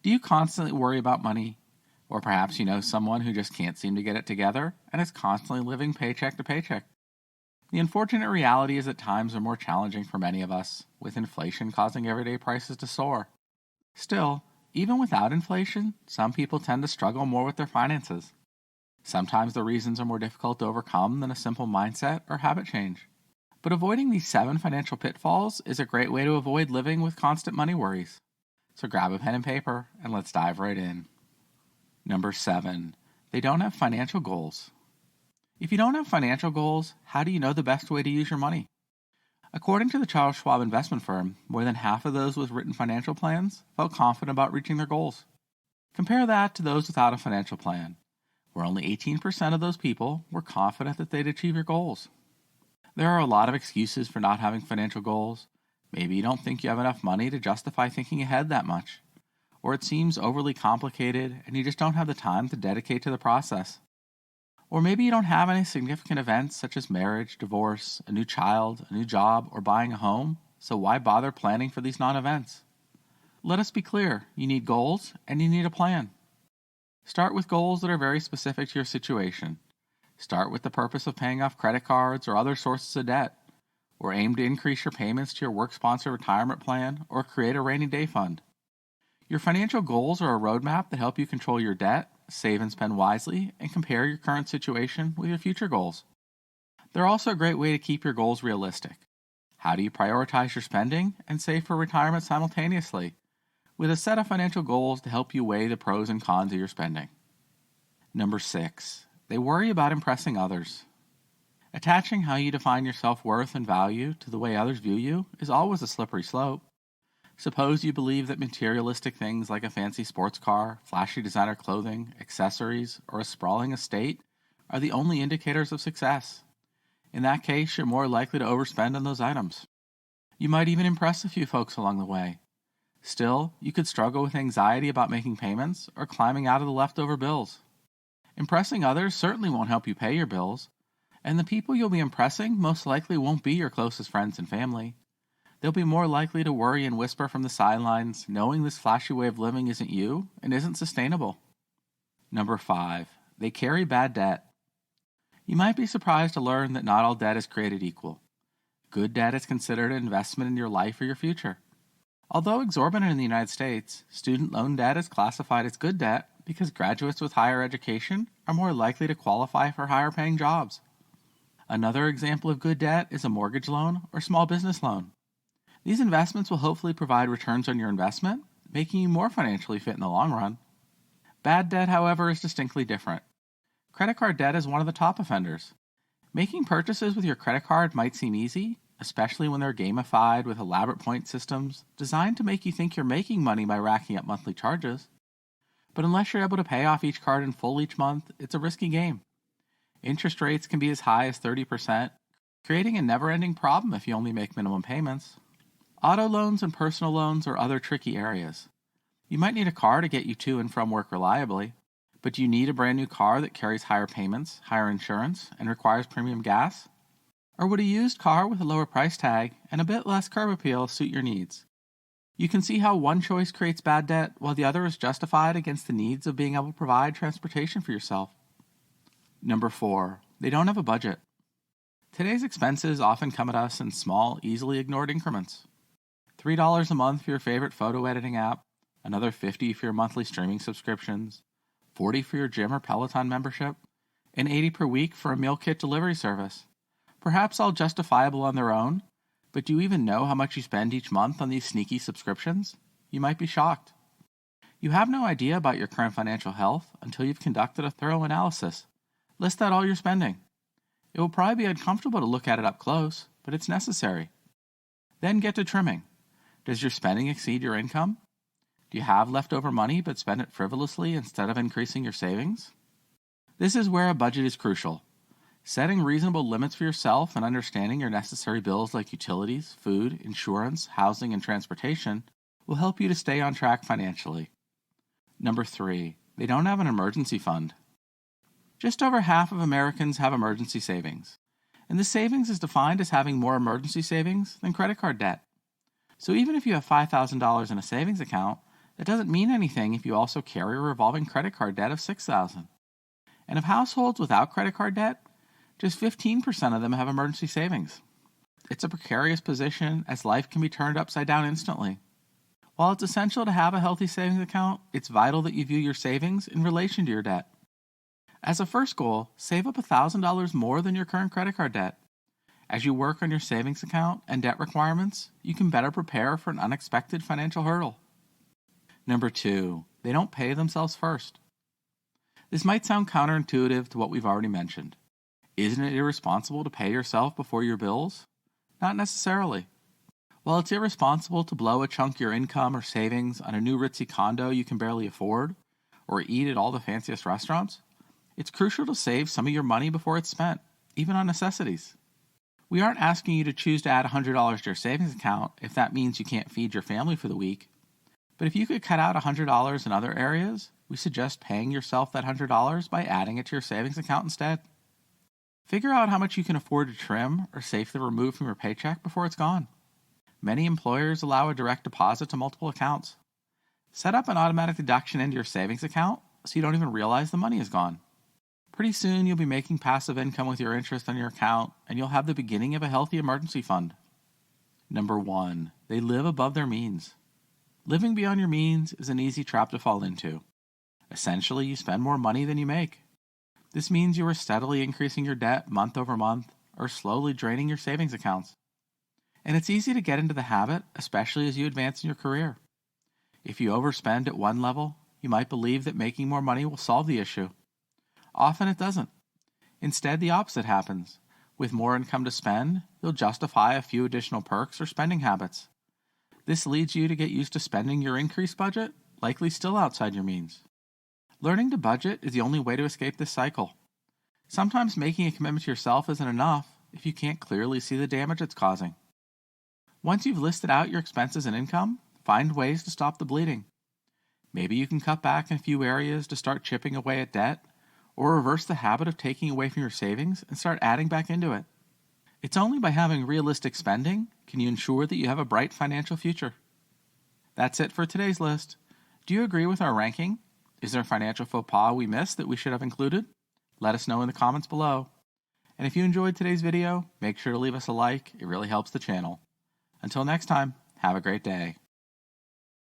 Do you constantly worry about money? Or perhaps you know someone who just can't seem to get it together and is constantly living paycheck to paycheck. The unfortunate reality is that times are more challenging for many of us, with inflation causing everyday prices to soar. Still, even without inflation, some people tend to struggle more with their finances. Sometimes the reasons are more difficult to overcome than a simple mindset or habit change. But avoiding these 7 financial pitfalls is a great way to avoid living with constant money worries. So grab a pen and paper and let's dive right in. Number 7, they don't have financial goals. If you don't have financial goals, how do you know the best way to use your money? According to the Charles Schwab investment firm, more than half of those with written financial plans felt confident about reaching their goals. Compare that to those without a financial plan, where only 18% of those people were confident that they'd achieve your goals. There are a lot of excuses for not having financial goals. Maybe you don't think you have enough money to justify thinking ahead that much, or it seems overly complicated and you just don't have the time to dedicate to the process. Or maybe you don't have any significant events such as marriage, divorce, a new child, a new job, or buying a home, so why bother planning for these non-events? Let us be clear, you need goals and you need a plan. Start with goals that are very specific to your situation. Start with the purpose of paying off credit cards or other sources of debt, or aim to increase your payments to your work-sponsored retirement plan or create a rainy day fund. Your financial goals are a roadmap that help you control your debt, save and spend wisely, and compare your current situation with your future goals. They're also a great way to keep your goals realistic. How do you prioritize your spending and save for retirement simultaneously, with a set of financial goals to help you weigh the pros and cons of your spending? Number 6, they worry about impressing others. Attaching how you define your self-worth and value to the way others view you is always a slippery slope. Suppose you believe that materialistic things like a fancy sports car, flashy designer clothing, accessories, or a sprawling estate are the only indicators of success. In that case, you're more likely to overspend on those items. You might even impress a few folks along the way. Still, you could struggle with anxiety about making payments or climbing out of the leftover bills. Impressing others certainly won't help you pay your bills, and the people you'll be impressing most likely won't be your closest friends and family. They'll be more likely to worry and whisper from the sidelines, knowing this flashy way of living isn't you and isn't sustainable. Number 5, they carry bad debt. You might be surprised to learn that not all debt is created equal. Good debt is considered an investment in your life or your future. Although exorbitant in the United States, student loan debt is classified as good debt because graduates with higher education are more likely to qualify for higher paying jobs. Another example of good debt is a mortgage loan or small business loan. These investments will hopefully provide returns on your investment, making you more financially fit in the long run. Bad debt, however, is distinctly different. Credit card debt is one of the top offenders. Making purchases with your credit card might seem easy, especially when they're gamified with elaborate point systems designed to make you think you're making money by racking up monthly charges. But unless you're able to pay off each card in full each month, it's a risky game. Interest rates can be as high as 30%, creating a never-ending problem if you only make minimum payments. Auto loans and personal loans are other tricky areas. You might need a car to get you to and from work reliably, but do you need a brand new car that carries higher payments, higher insurance, and requires premium gas? Or would a used car with a lower price tag and a bit less curb appeal suit your needs? You can see how one choice creates bad debt while the other is justified against the needs of being able to provide transportation for yourself. Number 4, they don't have a budget. Today's expenses often come at us in small, easily ignored increments. $3 a month for your favorite photo editing app, another $50 for your monthly streaming subscriptions, $40 for your gym or Peloton membership, and $80 per week for a meal kit delivery service. Perhaps all justifiable on their own, but do you even know how much you spend each month on these sneaky subscriptions? You might be shocked. You have no idea about your current financial health until you've conducted a thorough analysis. List out all your spending. It will probably be uncomfortable to look at it up close, but it's necessary. Then get to trimming. Does your spending exceed your income? Do you have leftover money but spend it frivolously instead of increasing your savings? This is where a budget is crucial. Setting reasonable limits for yourself and understanding your necessary bills like utilities, food, insurance, housing, and transportation will help you to stay on track financially. Number 3, they don't have an emergency fund. Just over half of Americans have emergency savings, and this savings is defined as having more emergency savings than credit card debt. So even if you have $5,000 in a savings account, That doesn't mean anything if you also carry a revolving credit card debt of $6,000. And of households without credit card debt, just 15% of them have emergency savings. It's a precarious position as life can be turned upside down instantly. While it's essential to have a healthy savings account, it's vital that you view your savings in relation to your debt. As a first goal, save up $1,000 more than your current credit card debt. As you work on your savings account and debt requirements, you can better prepare for an unexpected financial hurdle. Number 2, they don't pay themselves first. This might sound counterintuitive to what we've already mentioned. Isn't it irresponsible to pay yourself before your bills? Not necessarily. While it's irresponsible to blow a chunk of your income or savings on a new ritzy condo you can barely afford, or eat at all the fanciest restaurants, it's crucial to save some of your money before it's spent, even on necessities. We aren't asking you to choose to add $100 to your savings account if that means you can't feed your family for the week. But if you could cut out $100 in other areas, we suggest paying yourself that $100 by adding it to your savings account instead. Figure out how much you can afford to trim or safely remove from your paycheck before it's gone. Many employers allow a direct deposit to multiple accounts. Set up an automatic deduction into your savings account so you don't even realize the money is gone. Pretty soon you'll be making passive income with your interest on your account, and you'll have the beginning of a healthy emergency fund. Number 1, they live above their means. Living beyond your means is an easy trap to fall into. Essentially, you spend more money than you make. This means you are steadily increasing your debt month over month, or slowly draining your savings accounts. And it's easy to get into the habit, especially as you advance in your career. If you overspend at one level, you might believe that making more money will solve the issue. Often it doesn't. Instead, the opposite happens. With more income to spend, you'll justify a few additional perks or spending habits. This leads you to get used to spending your increased budget, likely still outside your means. Learning to budget is the only way to escape this cycle. Sometimes making a commitment to yourself isn't enough if you can't clearly see the damage it's causing. Once you've listed out your expenses and income, find ways to stop the bleeding. Maybe you can cut back in a few areas to start chipping away at debt, or reverse the habit of taking away from your savings and start adding back into it. It's only by having realistic spending can you ensure that you have a bright financial future. That's it for today's list. Do you agree with our ranking? Is there a financial faux pas we missed that we should have included? Let us know in the comments below. And if you enjoyed today's video, make sure to leave us a like. It really helps the channel. Until next time, have a great day.